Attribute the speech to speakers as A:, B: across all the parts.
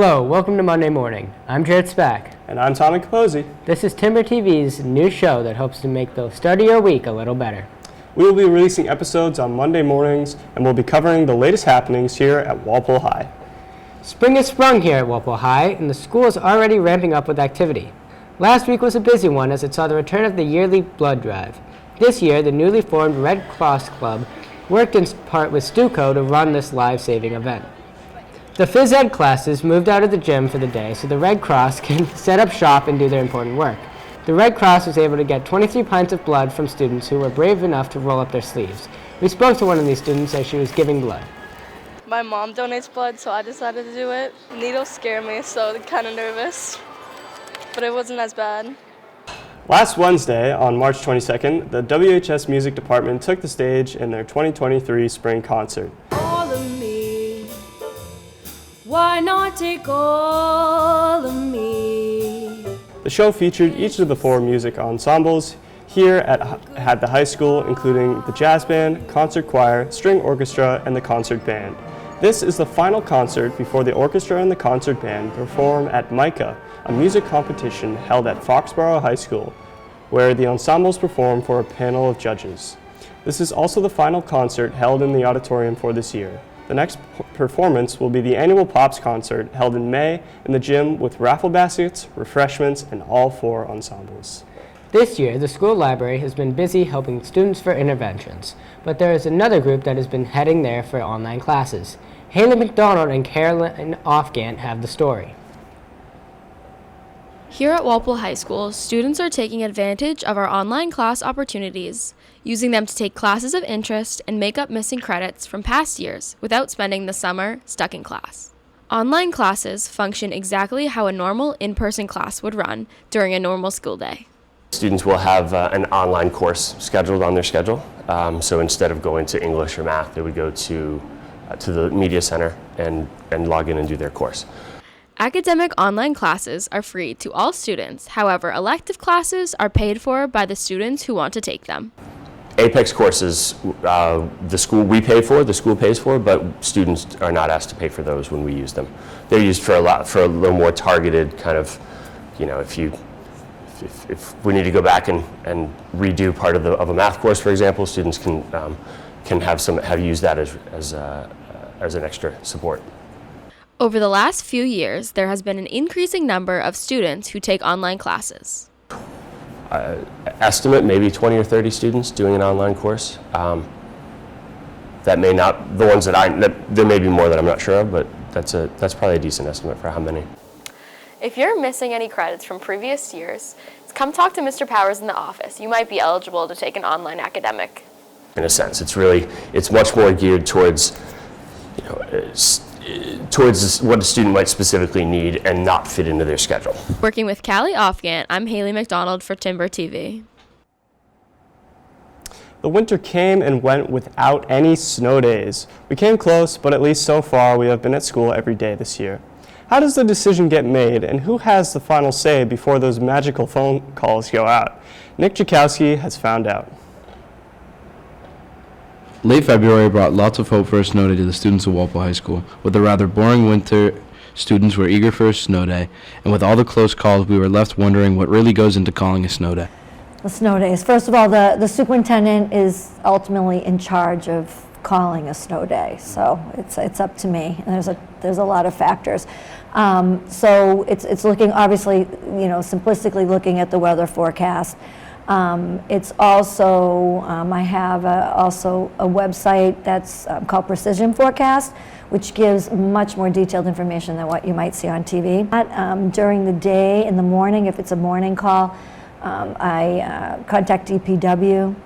A: Hello, welcome to Monday Morning. I'm Jared Spack.
B: And I'm Tommy Capozzi.
A: This is Timber TV's new show that hopes to make the start of your week a little better.
B: We will be releasing episodes on Monday mornings, and we'll be covering the latest happenings here at Walpole High.
A: Spring has sprung here at Walpole High, and the school is already ramping up with activity. Last week was a busy one as it saw the return of the yearly blood drive. This year, the newly formed Red Cross Club worked in part with Stuco to run this life-saving event. The phys ed classes moved out of the gym for the day so the Red Cross can set up shop and do their important work. The Red Cross was able to get 23 pints of blood from students who were brave enough to roll up their sleeves. We spoke to one of these students as she was giving blood.
C: My mom donates blood, so I decided to do it. Needles scare me, so I'm kind of nervous, but it wasn't as bad.
B: Last Wednesday, on March 22nd, the WHS Music Department took the stage in their 2023 spring concert.
D: All of me, why not take all of me?
B: The show featured each of the four music ensembles here at the high school, including the jazz band, concert choir, string orchestra, and the concert band. This is the final concert before the orchestra and the concert band perform at MICA, a music competition held at Foxborough High School, where the ensembles perform for a panel of judges. This is also the final concert held in the auditorium for this year. The next performance will be the annual Pops concert held in May in the gym with raffle baskets, refreshments, and all four ensembles.
A: This year, the school library has been busy helping students for interventions, but there is another group that has been heading there for online classes. Haley McDonald and Caroline Offgant have the story.
E: Here at Walpole High School, students are taking advantage of our online class opportunities, using them to take classes of interest and make up missing credits from past years without spending the summer stuck in class. Online classes function exactly how a normal in-person class would run during a normal school day.
F: Students will have an online course scheduled on their schedule. So instead of going to English or math, they would go to the media center and log in and do their course.
E: Academic online classes are free to all students. However, elective classes are paid for by the students who want to take them.
F: Apex courses, the school pays for, but students are not asked to pay for those when we use them. They're used for a little more targeted kind of, if we need to go back and redo part of a math course, for example, students can have used that as an extra support.
E: Over the last few years, there has been an increasing number of students who take online classes.
F: Estimate maybe 20 or 30 students doing an online course. That may not, the ones there may be more that I'm not sure of, but that's probably a decent estimate for how many.
E: If you're missing any credits from previous years, come talk to Mr. Powers in the office. You might be eligible to take an online academic.
F: In a sense, it's much more geared towards what a student might specifically need and not fit into their schedule.
E: Working with Callie Offgant, I'm Haley McDonald for Timber TV.
B: The winter came and went without any snow days. We came close, but at least so far we have been at school every day this year. How does the decision get made, and who has the final say before those magical phone calls go out? Nick Jakowski has found out.
G: Late February brought lots of hope for a snow day to the students of Walpole High School. With a rather boring winter, students were eager for a snow day, and with all the close calls, we were left wondering what really goes into calling a snow day.
H: The snow days. First of all, the superintendent is ultimately in charge of calling a snow day, so it's up to me. And there's a lot of factors. So it's looking, obviously, simplistically looking at the weather forecast. It's also, I have also a website that's called Precision Forecast, which gives much more detailed information than what you might see on TV. During the day, in the morning, if it's a morning call, I contact DPW,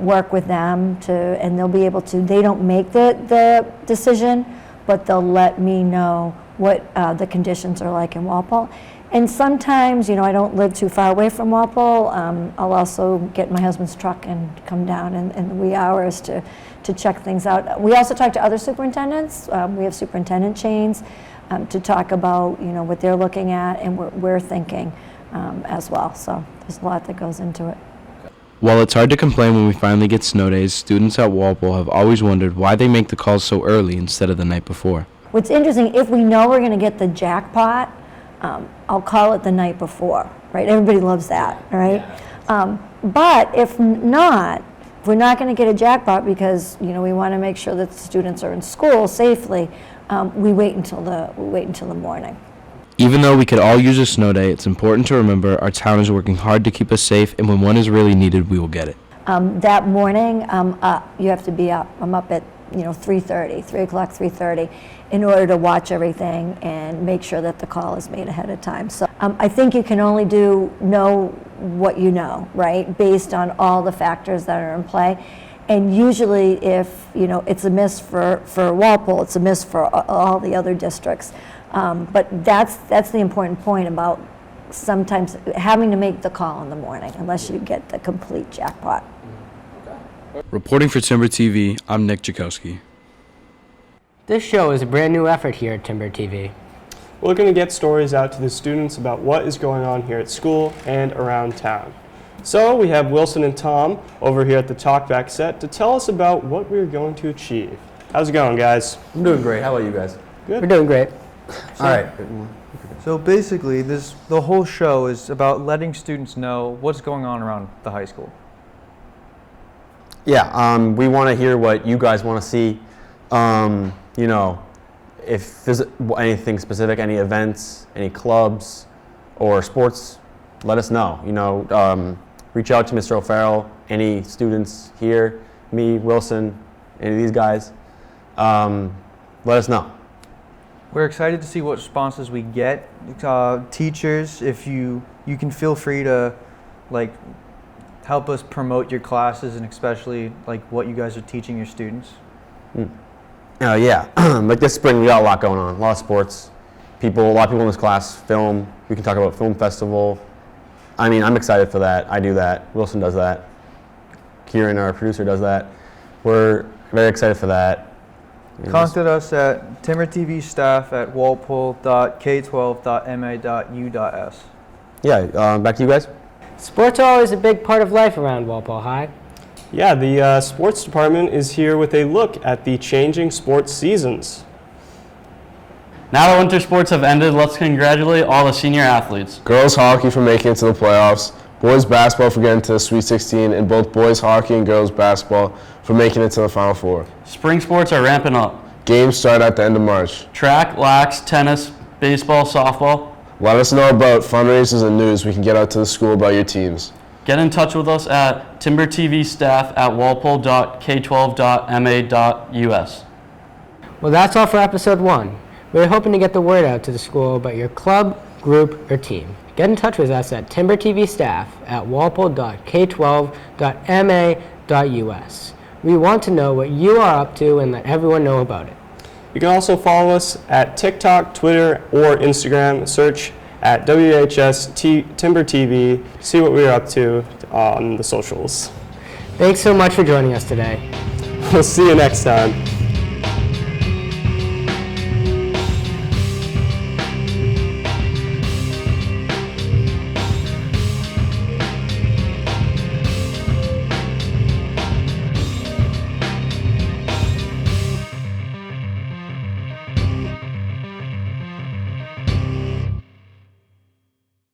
H: work with them and they'll be able to, they don't make the decision, but they'll let me know what the conditions are like in Walpole. And sometimes, I don't live too far away from Walpole. I'll also get my husband's truck and come down in the wee hours to check things out. We also talk to other superintendents. We have superintendent chains to talk about, what they're looking at and what we're thinking as well. So there's a lot that goes into it.
G: While it's hard to complain when we finally get snow days, students at Walpole have always wondered why they make the calls so early instead of the night before.
H: What's interesting, if we know we're going to get the jackpot, I'll call it the night before, right? Everybody loves that, right? But if not, if we're not going to get a jackpot because we want to make sure that the students are in school safely, we wait until the morning.
G: Even though we could all use a snow day, it's important to remember our town is working hard to keep us safe, and when one is really needed, we will get it.
H: That morning, you have to be up. I'm up at 3:30, 3 o'clock, 3:30, in order to watch everything and make sure that the call is made ahead of time. So I think you can only know what you know, right, based on all the factors that are in play. And usually, if it's a miss for Walpole, it's a miss for all the other districts. But that's the important point about sometimes having to make the call in the morning, unless you get the complete jackpot.
G: Reporting for Timber TV, I'm Nick Jakowski.
A: This show is a brand new effort here at Timber TV.
B: We're looking to get stories out to the students about what is going on here at school and around town. So we have Wilson and Tom over here at the Talkback set to tell us about what we're going to achieve. How's it going, guys?
I: I'm doing great. How about you guys?
B: Good.
A: We're doing great.
I: All right.
J: So basically, the whole show is about letting students know what's going on around the high school.
I: Yeah, we want to hear what you guys want to see. If there's anything specific, any events, any clubs, or sports, let us know. Reach out to Mr. O'Farrell, any students here, me, Wilson, any of these guys. Let us know.
J: We're excited to see what responses we get. Teachers, if you can feel free to help us promote your classes and especially what you guys are teaching your students.
I: Yeah, like this spring we got a lot going on, a lot of sports. A lot of people in this class, film. We can talk about film festival. I mean, I'm excited for that. I do that. Wilson does that. Kieran, our producer, does that. We're very excited for that.
J: Contact us at timbertvstaff@walpole.k12.ma.u.s.
I: Yeah, back to you guys.
A: Sports are always a big part of life around Walpole High.
B: Yeah, the sports department is here with a look at the changing sports seasons.
K: Now that winter sports have ended, let's congratulate all the senior athletes.
L: Girls hockey for making it to the playoffs, boys basketball for getting to the Sweet 16, and both boys hockey and girls basketball for making it to the Final Four.
K: Spring sports are ramping up.
L: Games start at the end of March.
K: Track, lax, tennis, baseball, softball.
L: Let us know about fundraisers and news we can get out to the school about your teams.
K: Get in touch with us at timbertvstaff@walpole.k12.ma.us.
A: Well, that's all for episode 1. We're hoping to get the word out to the school about your club, group, or team. Get in touch with us at timbertvstaff@walpole.k12.ma.us. We want to know what you are up to and let everyone know about it.
B: You can also follow us at TikTok, Twitter, or Instagram. Search at WHS Timber TV to see what we're up to on the socials.
A: Thanks so much for joining us today.
B: We'll see you next time.